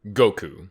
Goku.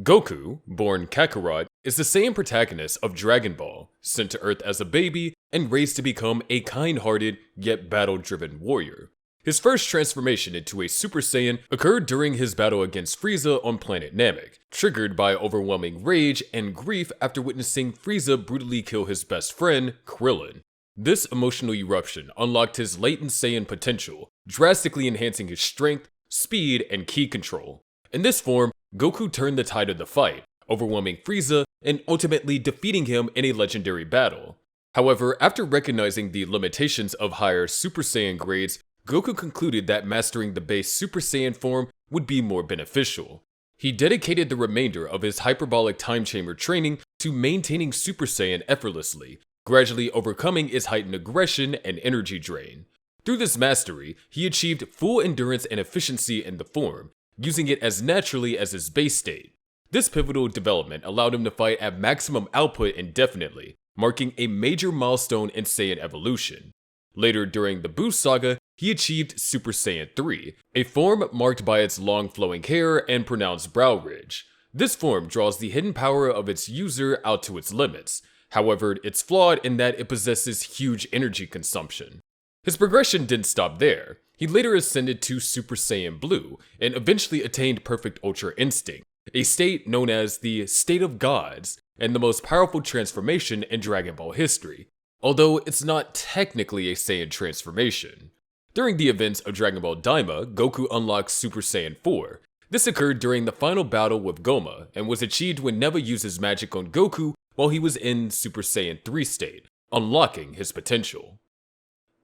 Goku, born Kakarot, is the Saiyan protagonist of Dragon Ball, sent to Earth as a baby and raised to become a kind-hearted yet battle-driven warrior. His first transformation into a Super Saiyan occurred during his battle against Frieza on planet Namek, triggered by overwhelming rage and grief after witnessing Frieza brutally kill his best friend, Krillin. This emotional eruption unlocked his latent Saiyan potential, drastically enhancing his strength, speed, and ki control. In this form, Goku turned the tide of the fight, overwhelming Frieza and ultimately defeating him in a legendary battle. However, after recognizing the limitations of higher Super Saiyan grades, Goku concluded that mastering the base Super Saiyan form would be more beneficial. He dedicated the remainder of his hyperbolic time chamber training to maintaining Super Saiyan effortlessly, gradually overcoming its heightened aggression and energy drain. Through this mastery, he achieved full endurance and efficiency in the form, using it as naturally as his base state. This pivotal development allowed him to fight at maximum output indefinitely, marking a major milestone in Saiyan evolution. Later during the Buu saga, he achieved Super Saiyan 3, a form marked by its long flowing hair and pronounced brow ridge. This form draws the hidden power of its user out to its limits. However, it's flawed in that it possesses huge energy consumption. His progression didn't stop there. He later ascended to Super Saiyan Blue and eventually attained Perfect Ultra Instinct, a state known as the State of Gods and the most powerful transformation in Dragon Ball history, although it's not technically a Saiyan transformation. During the events of Dragon Ball Daima, Goku unlocked Super Saiyan 4. This occurred during the final battle with Goma and was achieved when Neva used his magic on Goku while he was in Super Saiyan 3 state, unlocking his potential.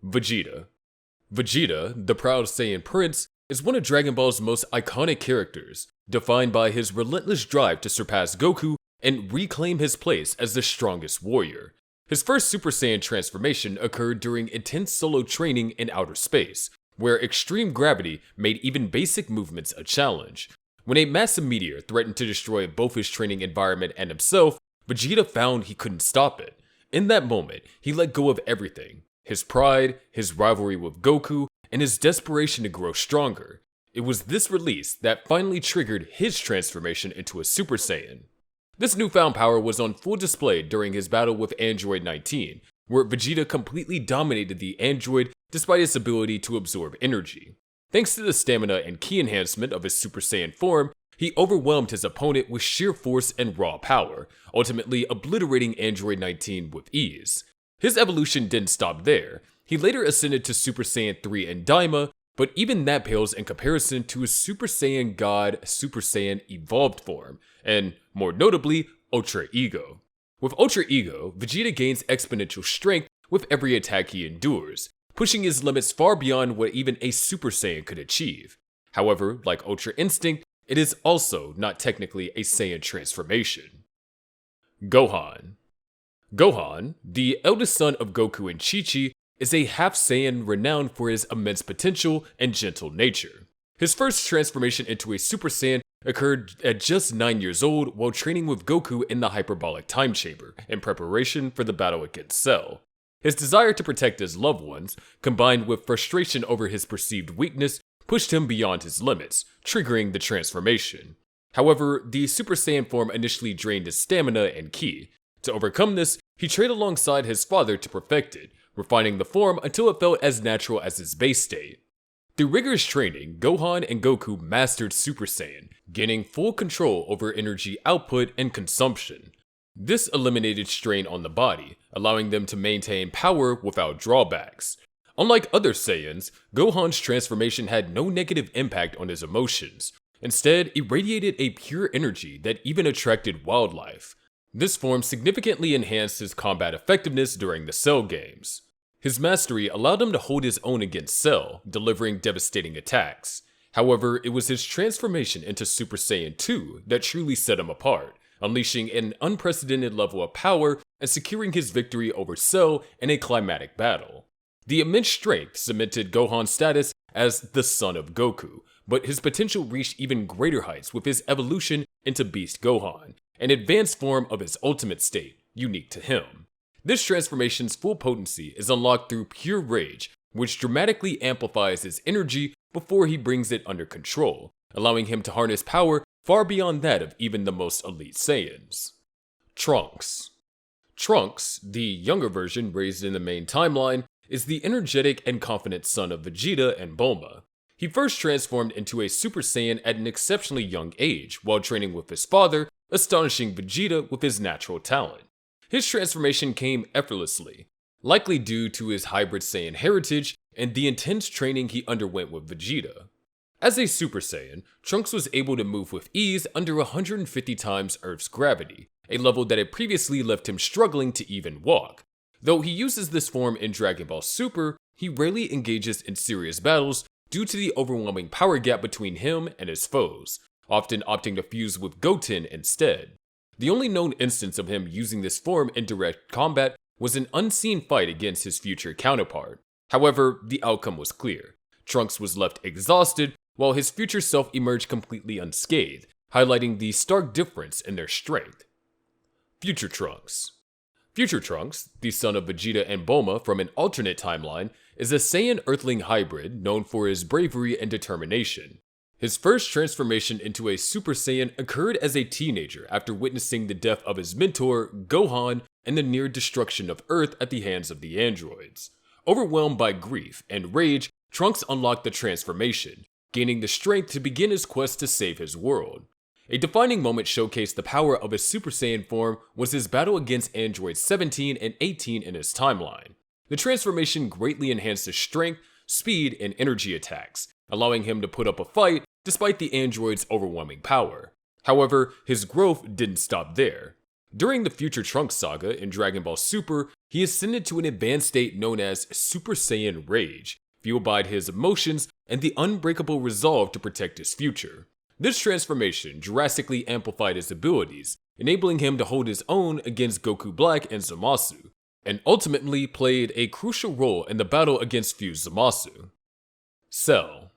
Vegeta. Vegeta, the proud Saiyan prince, is one of Dragon Ball's most iconic characters, defined by his relentless drive to surpass Goku and reclaim his place as the strongest warrior. His first Super Saiyan transformation occurred during intense solo training in outer space, where extreme gravity made even basic movements a challenge. When a massive meteor threatened to destroy both his training environment and himself, Vegeta found he couldn't stop it. In that moment, he let go of everything: his pride, his rivalry with Goku, and his desperation to grow stronger. It was this release that finally triggered his transformation into a Super Saiyan. This newfound power was on full display during his battle with Android 19, where Vegeta completely dominated the android despite its ability to absorb energy. Thanks to the stamina and ki enhancement of his Super Saiyan form, he overwhelmed his opponent with sheer force and raw power, ultimately obliterating Android 19 with ease. His evolution didn't stop there. He later ascended to Super Saiyan 3 in Daima, but even that pales in comparison to his Super Saiyan God Super Saiyan evolved form, and, more notably, Ultra Ego. With Ultra Ego, Vegeta gains exponential strength with every attack he endures, pushing his limits far beyond what even a Super Saiyan could achieve. However, like Ultra Instinct, it is also not technically a Saiyan transformation. Gohan. Gohan, the eldest son of Goku and Chi-Chi, is a half-Saiyan renowned for his immense potential and gentle nature. His first transformation into a Super Saiyan occurred at just 9 years old while training with Goku in the hyperbolic time chamber in preparation for the battle against Cell. His desire to protect his loved ones, combined with frustration over his perceived weakness, pushed him beyond his limits, triggering the transformation. However, the Super Saiyan form initially drained his stamina and ki. To overcome this, he trained alongside his father to perfect it, refining the form until it felt as natural as his base state. Through rigorous training, Gohan and Goku mastered Super Saiyan, gaining full control over energy output and consumption. This eliminated strain on the body, allowing them to maintain power without drawbacks. Unlike other Saiyans, Gohan's transformation had no negative impact on his emotions. Instead, it radiated a pure energy that even attracted wildlife. This form significantly enhanced his combat effectiveness during the Cell games. His mastery allowed him to hold his own against Cell, delivering devastating attacks. However, it was his transformation into Super Saiyan 2 that truly set him apart, unleashing an unprecedented level of power and securing his victory over Cell in a climatic battle. The immense strength cemented Gohan's status as the son of Goku, but his potential reached even greater heights with his evolution into Beast Gohan, an advanced form of his ultimate state, unique to him. This transformation's full potency is unlocked through pure rage, which dramatically amplifies his energy before he brings it under control, allowing him to harness power far beyond that of even the most elite Saiyans. Trunks. Trunks, the younger version raised in the main timeline, is the energetic and confident son of Vegeta and Bulma. He first transformed into a Super Saiyan at an exceptionally young age while training with his father, astonishing Vegeta with his natural talent. His transformation came effortlessly, likely due to his hybrid Saiyan heritage and the intense training he underwent with Vegeta. As a Super Saiyan, Trunks was able to move with ease under 150 times Earth's gravity, a level that had previously left him struggling to even walk. Though he uses this form in Dragon Ball Super, he rarely engages in serious battles due to the overwhelming power gap between him and his foes, often opting to fuse with Goten instead. The only known instance of him using this form in direct combat was an unseen fight against his future counterpart. However, the outcome was clear. Trunks was left exhausted, while his future self emerged completely unscathed, highlighting the stark difference in their strength. Future Trunks. Future Trunks, the son of Vegeta and Bulma from an alternate timeline, is a Saiyan Earthling hybrid known for his bravery and determination. His first transformation into a Super Saiyan occurred as a teenager after witnessing the death of his mentor, Gohan, and the near destruction of Earth at the hands of the androids. Overwhelmed by grief and rage, Trunks unlocked the transformation, gaining the strength to begin his quest to save his world. A defining moment showcased the power of his Super Saiyan form was his battle against androids 17 and 18 in his timeline. The transformation greatly enhanced his strength, speed, and energy attacks, allowing him to put up a fight despite the android's overwhelming power. However, his growth didn't stop there. During the Future Trunks saga in Dragon Ball Super, he ascended to an advanced state known as Super Saiyan Rage, fueled by his emotions and the unbreakable resolve to protect his future. This transformation drastically amplified his abilities, enabling him to hold his own against Goku Black and Zamasu, and ultimately played a crucial role in the battle against fused Zamasu. Cell.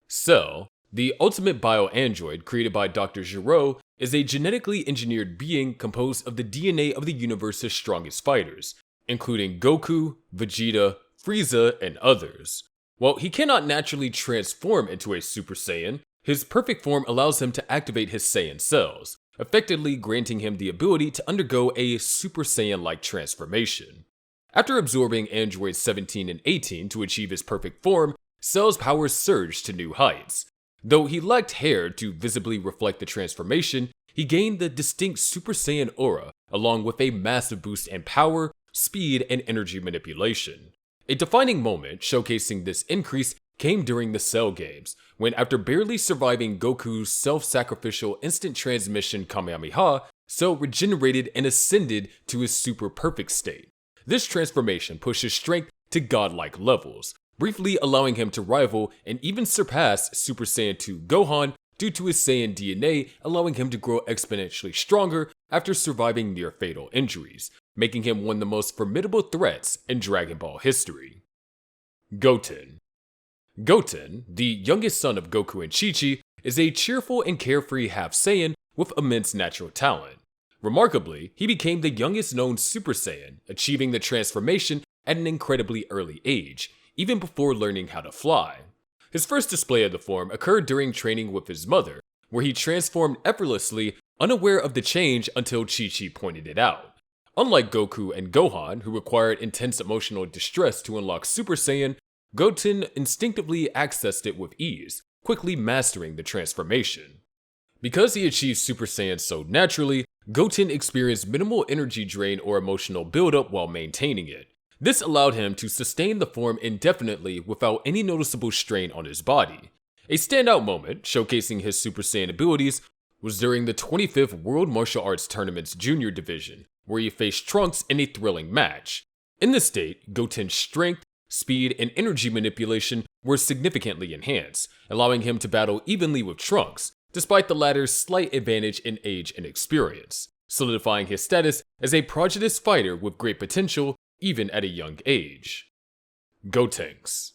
Cell, the ultimate bio-android created by Dr. Gero, is a genetically engineered being composed of the DNA of the universe's strongest fighters, including Goku, Vegeta, Frieza, and others. While he cannot naturally transform into a Super Saiyan, his perfect form allows him to activate his Saiyan cells, effectively granting him the ability to undergo a Super Saiyan-like transformation. After absorbing androids 17 and 18 to achieve his perfect form, Cell's power surged to new heights. Though he lacked hair to visibly reflect the transformation, he gained the distinct Super Saiyan aura, along with a massive boost in power, speed, and energy manipulation. A defining moment showcasing this increase came during the Cell games, when after barely surviving Goku's self-sacrificial instant transmission Kamehameha, Cell regenerated and ascended to his super perfect state. This transformation pushed his strength to godlike levels, briefly allowing him to rival and even surpass Super Saiyan 2 Gohan due to his Saiyan DNA allowing him to grow exponentially stronger after surviving near-fatal injuries, making him one of the most formidable threats in Dragon Ball history. Goten. Goten, the youngest son of Goku and Chi-Chi, is a cheerful and carefree half-Saiyan with immense natural talent. Remarkably, he became the youngest known Super Saiyan, achieving the transformation at an incredibly early age, even before learning how to fly. His first display of the form occurred during training with his mother, where he transformed effortlessly, unaware of the change until Chi-Chi pointed it out. Unlike Goku and Gohan, who required intense emotional distress to unlock Super Saiyan, Goten instinctively accessed it with ease, quickly mastering the transformation. Because he achieved Super Saiyan so naturally, Goten experienced minimal energy drain or emotional buildup while maintaining it. This allowed him to sustain the form indefinitely without any noticeable strain on his body. A standout moment, showcasing his Super Saiyan abilities, was during the 25th World Martial Arts Tournament's Junior Division, where he faced Trunks in a thrilling match. In this state, Goten's strength, speed, and energy manipulation were significantly enhanced, allowing him to battle evenly with Trunks, despite the latter's slight advantage in age and experience, solidifying his status as a prodigious fighter with great potential even at a young age. Gotenks.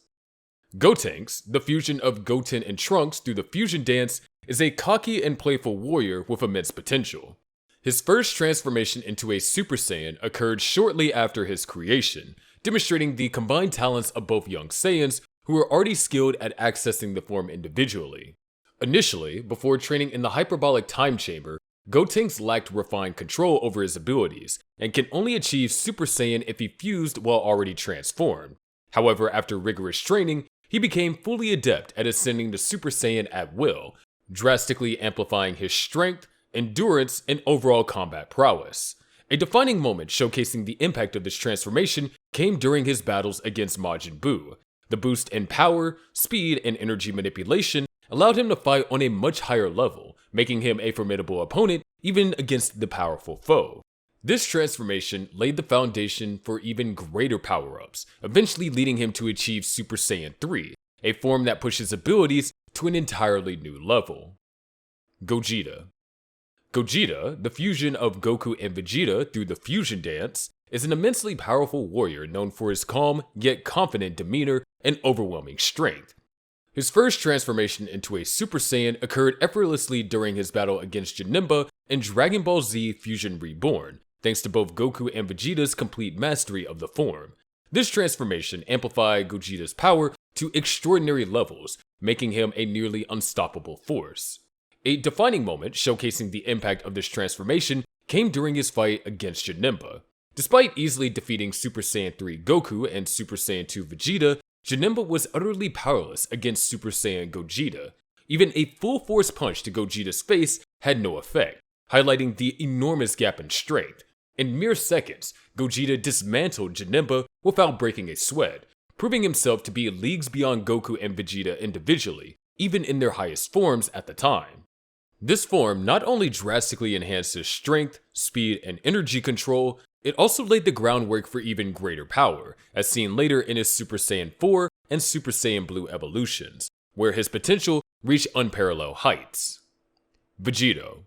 Gotenks, the fusion of Goten and Trunks through the fusion dance, is a cocky and playful warrior with immense potential. His first transformation into a Super Saiyan occurred shortly after his creation, demonstrating the combined talents of both young Saiyans who were already skilled at accessing the form individually. Initially, before training in the hyperbolic time chamber, Gotenks lacked refined control over his abilities, and can only achieve Super Saiyan if he fused while already transformed. However, after rigorous training, he became fully adept at ascending to Super Saiyan at will, drastically amplifying his strength, endurance, and overall combat prowess. A defining moment showcasing the impact of this transformation came during his battles against Majin Buu. The boost in power, speed, and energy manipulation allowed him to fight on a much higher level, making him a formidable opponent even against the powerful foe. This transformation laid the foundation for even greater power-ups, eventually leading him to achieve Super Saiyan 3, a form that pushes abilities to an entirely new level. Gogeta. Gogeta, the fusion of Goku and Vegeta through the fusion dance, is an immensely powerful warrior known for his calm yet confident demeanor and overwhelming strength. His first transformation into a Super Saiyan occurred effortlessly during his battle against Janemba in Dragon Ball Z Fusion Reborn, thanks to both Goku and Vegeta's complete mastery of the form. This transformation amplified Gogeta's power to extraordinary levels, making him a nearly unstoppable force. A defining moment showcasing the impact of this transformation came during his fight against Janemba. Despite easily defeating Super Saiyan 3 Goku and Super Saiyan 2 Vegeta, Janemba was utterly powerless against Super Saiyan Gogeta. Even a full force punch to Gogeta's face had no effect, highlighting the enormous gap in strength. In mere seconds, Gogeta dismantled Janemba without breaking a sweat, proving himself to be leagues beyond Goku and Vegeta individually, even in their highest forms at the time. This form not only drastically enhanced his strength, speed, and energy control, it also laid the groundwork for even greater power, as seen later in his Super Saiyan 4 and Super Saiyan Blue evolutions, where his potential reached unparalleled heights. Vegito.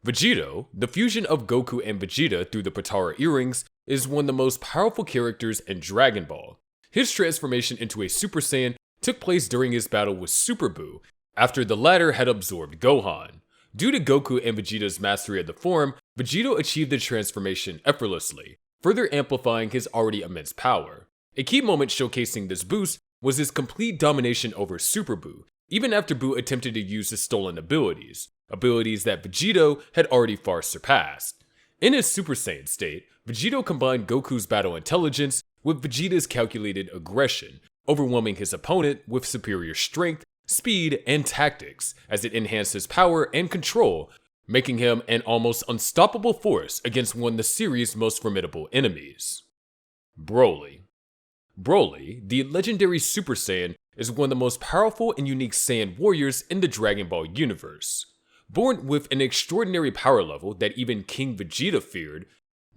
Vegito, the fusion of Goku and Vegeta through the Potara earrings, is one of the most powerful characters in Dragon Ball. His transformation into a Super Saiyan took place during his battle with Super Buu, after the latter had absorbed Gohan. Due to Goku and Vegeta's mastery of the form, Vegito achieved the transformation effortlessly, further amplifying his already immense power. A key moment showcasing this boost was his complete domination over Super Buu, even after Buu attempted to use his stolen abilities that Vegito had already far surpassed. In his Super Saiyan state, Vegito combined Goku's battle intelligence with Vegeta's calculated aggression, overwhelming his opponent with superior strength, speed, and tactics, as it enhanced his power and control, making him an almost unstoppable force against one of the series' most formidable enemies. Broly. Broly, the legendary Super Saiyan, is one of the most powerful and unique Saiyan warriors in the Dragon Ball universe. Born with an extraordinary power level that even King Vegeta feared,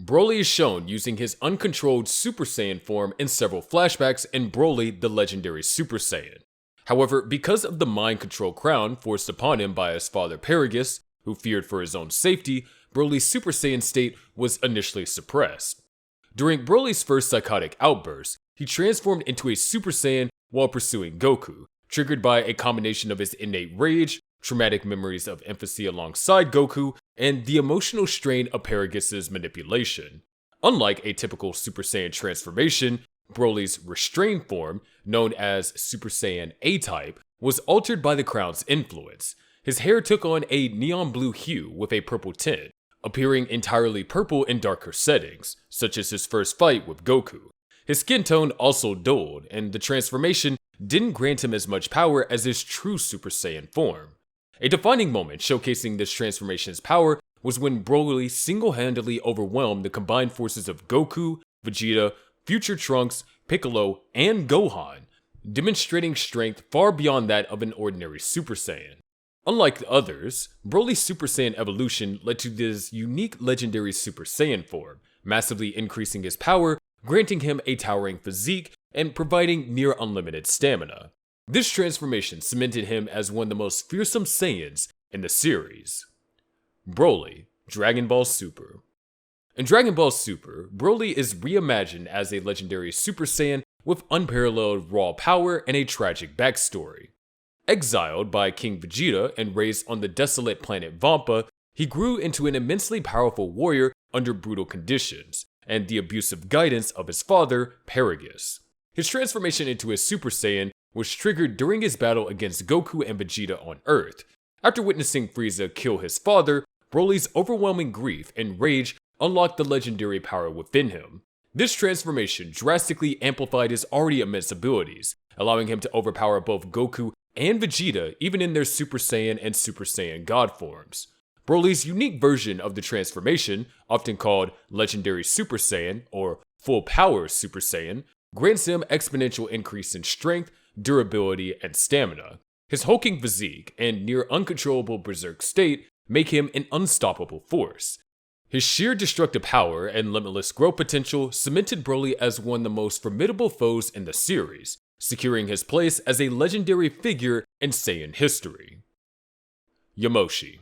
Broly is shown using his uncontrolled Super Saiyan form in several flashbacks in Broly the Legendary Super Saiyan. However, because of the mind control crown forced upon him by his father Paragus, who feared for his own safety, Broly's Super Saiyan state was initially suppressed. During Broly's first psychotic outburst, he transformed into a Super Saiyan while pursuing Goku, triggered by a combination of his innate rage, traumatic memories of infancy alongside Goku, and the emotional strain of Paragus' manipulation. Unlike a typical Super Saiyan transformation, Broly's restrained form, known as Super Saiyan A-type, was altered by the crown's influence. His hair took on a neon blue hue with a purple tint, appearing entirely purple in darker settings, such as his first fight with Goku. His skin tone also dulled, and the transformation didn't grant him as much power as his true Super Saiyan form. A defining moment showcasing this transformation's power was when Broly single-handedly overwhelmed the combined forces of Goku, Vegeta, Future Trunks, Piccolo, and Gohan, demonstrating strength far beyond that of an ordinary Super Saiyan. Unlike the others, Broly's Super Saiyan evolution led to this unique legendary Super Saiyan form, massively increasing his power, granting him a towering physique, and providing near unlimited stamina. This transformation cemented him as one of the most fearsome Saiyans in the series. Broly, Dragon Ball Super. In Dragon Ball Super, Broly is reimagined as a legendary Super Saiyan with unparalleled raw power and a tragic backstory. Exiled by King Vegeta and raised on the desolate planet Vampa, he grew into an immensely powerful warrior under brutal conditions, and the abusive guidance of his father, Paragus. His transformation into a Super Saiyan was triggered during his battle against Goku and Vegeta on Earth. After witnessing Frieza kill his father, Broly's overwhelming grief and rage unlocked the legendary power within him. This transformation drastically amplified his already immense abilities, allowing him to overpower both Goku and Vegeta even in their Super Saiyan and Super Saiyan God forms. Broly's unique version of the transformation, often called Legendary Super Saiyan or Full Power Super Saiyan, grants him exponential increase in strength, durability, and stamina. His hulking physique and near uncontrollable berserk state make him an unstoppable force. His sheer destructive power and limitless growth potential cemented Broly as one of the most formidable foes in the series, securing his place as a legendary figure in Saiyan history. Yamoshi.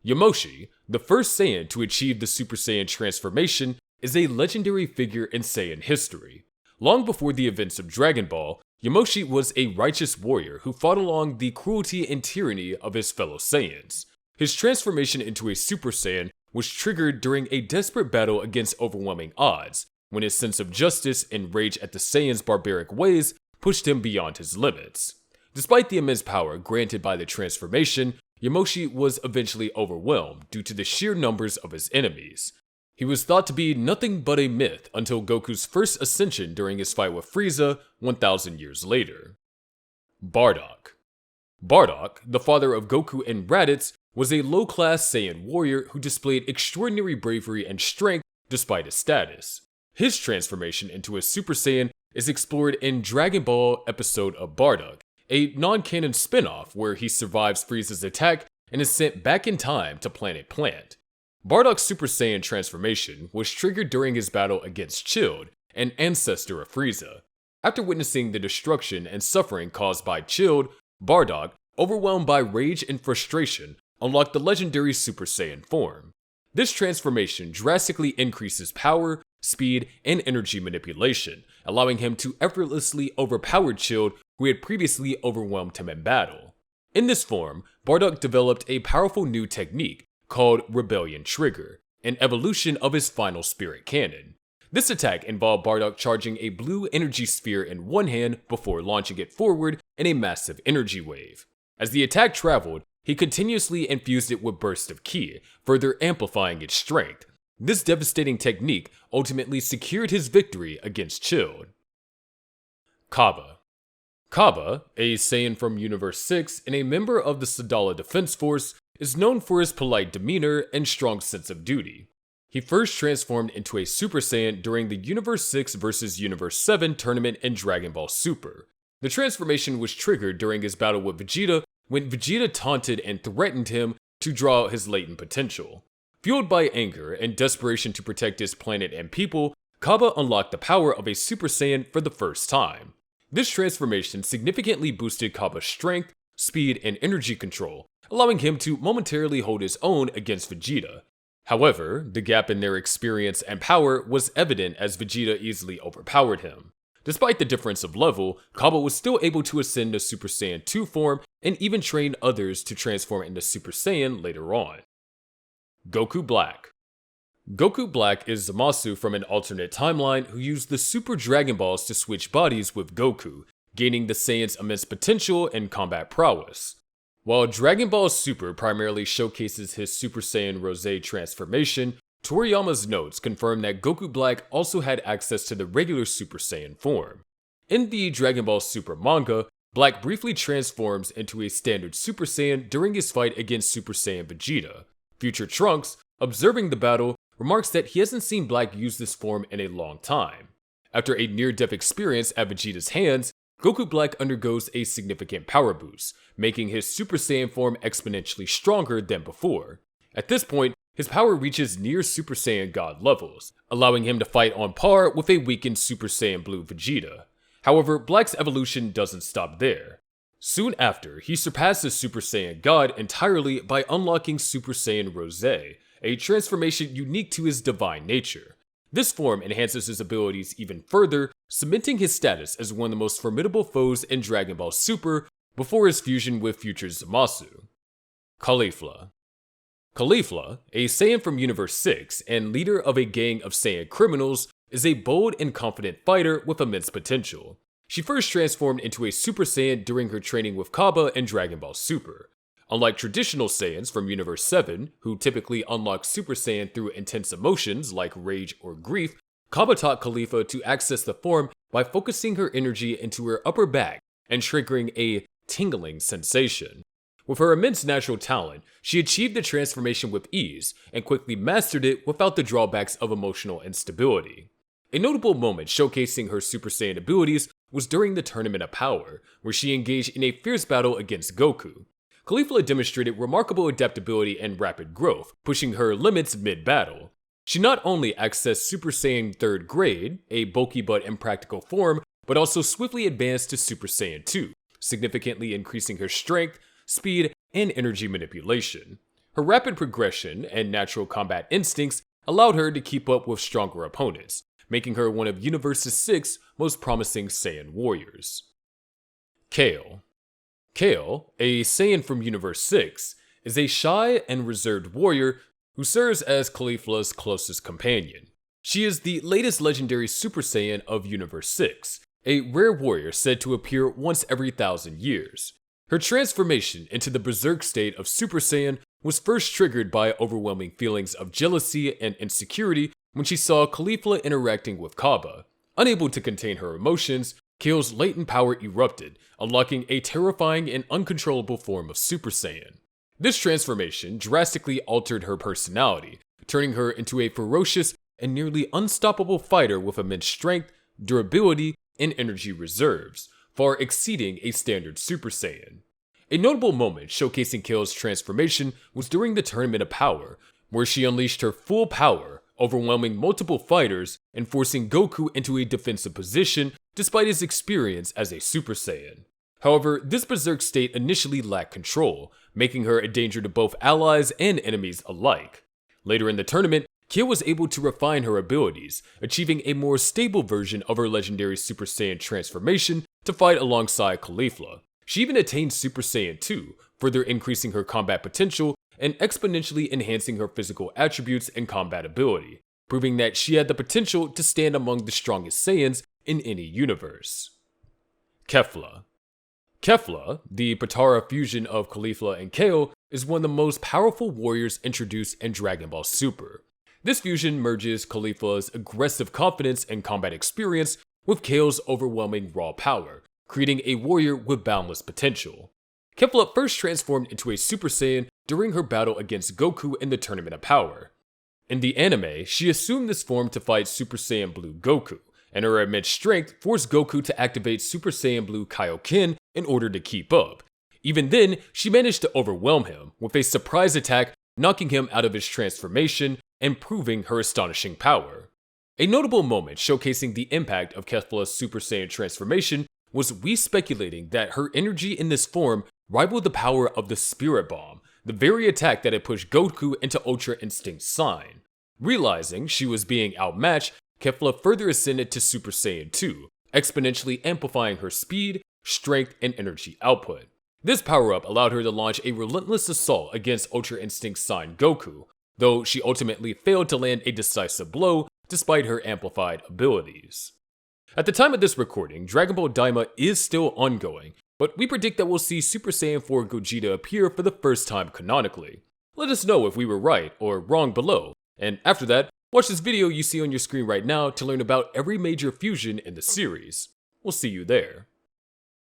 Yamoshi, the first Saiyan to achieve the Super Saiyan transformation, is a legendary figure in Saiyan history. Long before the events of Dragon Ball, Yamoshi was a righteous warrior who fought along the cruelty and tyranny of his fellow Saiyans. His transformation into a Super Saiyan was triggered during a desperate battle against overwhelming odds, when his sense of justice and rage at the Saiyans' barbaric ways pushed him beyond his limits. Despite the immense power granted by the transformation, Yamoshi was eventually overwhelmed due to the sheer numbers of his enemies. He was thought to be nothing but a myth until Goku's first ascension during his fight with Frieza 1,000 years later. Bardock. Bardock, the father of Goku and Raditz, was a low-class Saiyan warrior who displayed extraordinary bravery and strength despite his status. His transformation into a Super Saiyan is explored in Dragon Ball episode of Bardock, a non-canon spin-off where he survives Frieza's attack and is sent back in time to Planet Plant. Bardock's Super Saiyan transformation was triggered during his battle against Chilled, an ancestor of Frieza. After witnessing the destruction and suffering caused by Chilled, Bardock, overwhelmed by rage and frustration, unlocked the legendary Super Saiyan form. This transformation drastically increases power, speed, and energy manipulation, allowing him to effortlessly overpower Chilled, who had previously overwhelmed him in battle. In this form, Bardock developed a powerful new technique called Rebellion Trigger, an evolution of his final spirit cannon. This attack involved Bardock charging a blue energy sphere in one hand before launching it forward in a massive energy wave. As the attack traveled, he continuously infused it with bursts of ki, further amplifying its strength. This devastating technique ultimately secured his victory against Chilled. Cabba. Cabba, a Saiyan from Universe 6 and a member of the Sadala Defense Force, is known for his polite demeanor and strong sense of duty. He first transformed into a Super Saiyan during the Universe 6 vs Universe 7 tournament in Dragon Ball Super. The transformation was triggered during his battle with Vegeta when Vegeta taunted and threatened him to draw out his latent potential. Fueled by anger and desperation to protect his planet and people, Cabba unlocked the power of a Super Saiyan for the first time. This transformation significantly boosted Cabba's strength, speed, and energy control, allowing him to momentarily hold his own against Vegeta. However, the gap in their experience and power was evident as Vegeta easily overpowered him. Despite the difference of level, Cabba was still able to ascend to Super Saiyan 2 form and even train others to transform into Super Saiyan later on. Goku Black. Goku Black is Zamasu from an alternate timeline who used the Super Dragon Balls to switch bodies with Goku, gaining the Saiyan's immense potential and combat prowess. While Dragon Ball Super primarily showcases his Super Saiyan Rose transformation, Toriyama's notes confirm that Goku Black also had access to the regular Super Saiyan form. In the Dragon Ball Super manga, Black briefly transforms into a standard Super Saiyan during his fight against Super Saiyan Vegeta. Future Trunks, observing the battle, remarks that he hasn't seen Black use this form in a long time. After a near-death experience at Vegeta's hands, Goku Black undergoes a significant power boost, making his Super Saiyan form exponentially stronger than before. At this point, his power reaches near Super Saiyan God levels, allowing him to fight on par with a weakened Super Saiyan Blue Vegeta. However, Black's evolution doesn't stop there. Soon after, he surpasses Super Saiyan God entirely by unlocking Super Saiyan Rose, a transformation unique to his divine nature. This form enhances his abilities even further, cementing his status as one of the most formidable foes in Dragon Ball Super before his fusion with future Zamasu. Kefla. Kefla, a Saiyan from Universe 6 and leader of a gang of Saiyan criminals, is a bold and confident fighter with immense potential. She first transformed into a Super Saiyan during her training with Cabba in Dragon Ball Super. Unlike traditional Saiyans from Universe 7, who typically unlock Super Saiyan through intense emotions like rage or grief, Cabba taught Kefla to access the form by focusing her energy into her upper back and triggering a tingling sensation. With her immense natural talent, she achieved the transformation with ease and quickly mastered it without the drawbacks of emotional instability. A notable moment showcasing her Super Saiyan abilities was during the Tournament of Power, where she engaged in a fierce battle against Goku. Kefla demonstrated remarkable adaptability and rapid growth, pushing her limits mid-battle. She not only accessed Super Saiyan 3rd grade, a bulky but impractical form, but also swiftly advanced to Super Saiyan 2, significantly increasing her strength, speed, and energy manipulation. Her rapid progression and natural combat instincts allowed her to keep up with stronger opponents, making her one of Universe's 6 most promising Saiyan warriors. Kale. Kale, a Saiyan from Universe 6, is a shy and reserved warrior who serves as Kefla's closest companion. She is the latest legendary Super Saiyan of Universe 6, a rare warrior said to appear once every 1,000 years. Her transformation into the berserk state of Super Saiyan was first triggered by overwhelming feelings of jealousy and insecurity when she saw Kefla interacting with Cabba. Unable to contain her emotions, Kale's latent power erupted, unlocking a terrifying and uncontrollable form of Super Saiyan. This transformation drastically altered her personality, turning her into a ferocious and nearly unstoppable fighter with immense strength, durability, and energy reserves, far exceeding a standard Super Saiyan. A notable moment showcasing Kale's transformation was during the Tournament of Power, where she unleashed her full power, overwhelming multiple fighters and forcing Goku into a defensive position despite his experience as a Super Saiyan. However, this berserk state initially lacked control, making her a danger to both allies and enemies alike. Later in the tournament, Kale was able to refine her abilities, achieving a more stable version of her legendary Super Saiyan transformation to fight alongside Kefla. She even attained Super Saiyan 2, further increasing her combat potential and exponentially enhancing her physical attributes and combat ability, proving that she had the potential to stand among the strongest Saiyans in any universe. Kefla. Kefla, the Potara fusion of Kefla and Kale, is one of the most powerful warriors introduced in Dragon Ball Super. This fusion merges Kefla's aggressive confidence and combat experience with Kale's overwhelming raw power, creating a warrior with boundless potential. Kefla first transformed into a Super Saiyan during her battle against Goku in the Tournament of Power. In the anime, she assumed this form to fight Super Saiyan Blue Goku, and her immense strength forced Goku to activate Super Saiyan Blue Kaioken in order to keep up. Even then, she managed to overwhelm him with a surprise attack, knocking him out of his transformation and proving her astonishing power. A notable moment showcasing the impact of Kefla's Super Saiyan transformation was we speculating that her energy in this form rivaled the power of the Spirit Bomb, the very attack that had pushed Goku into Ultra Instinct Sign. Realizing she was being outmatched, Kefla further ascended to Super Saiyan 2, exponentially amplifying her speed, strength, and energy output. This power-up allowed her to launch a relentless assault against Ultra Instinct Sign Goku, though she ultimately failed to land a decisive blow despite her amplified abilities. At the time of this recording, Dragon Ball Daima is still ongoing, but we predict that we'll see Super Saiyan 4 Gogeta appear for the first time canonically. Let us know if we were right or wrong below, and after that, watch this video you see on your screen right now to learn about every major fusion in the series. We'll see you there.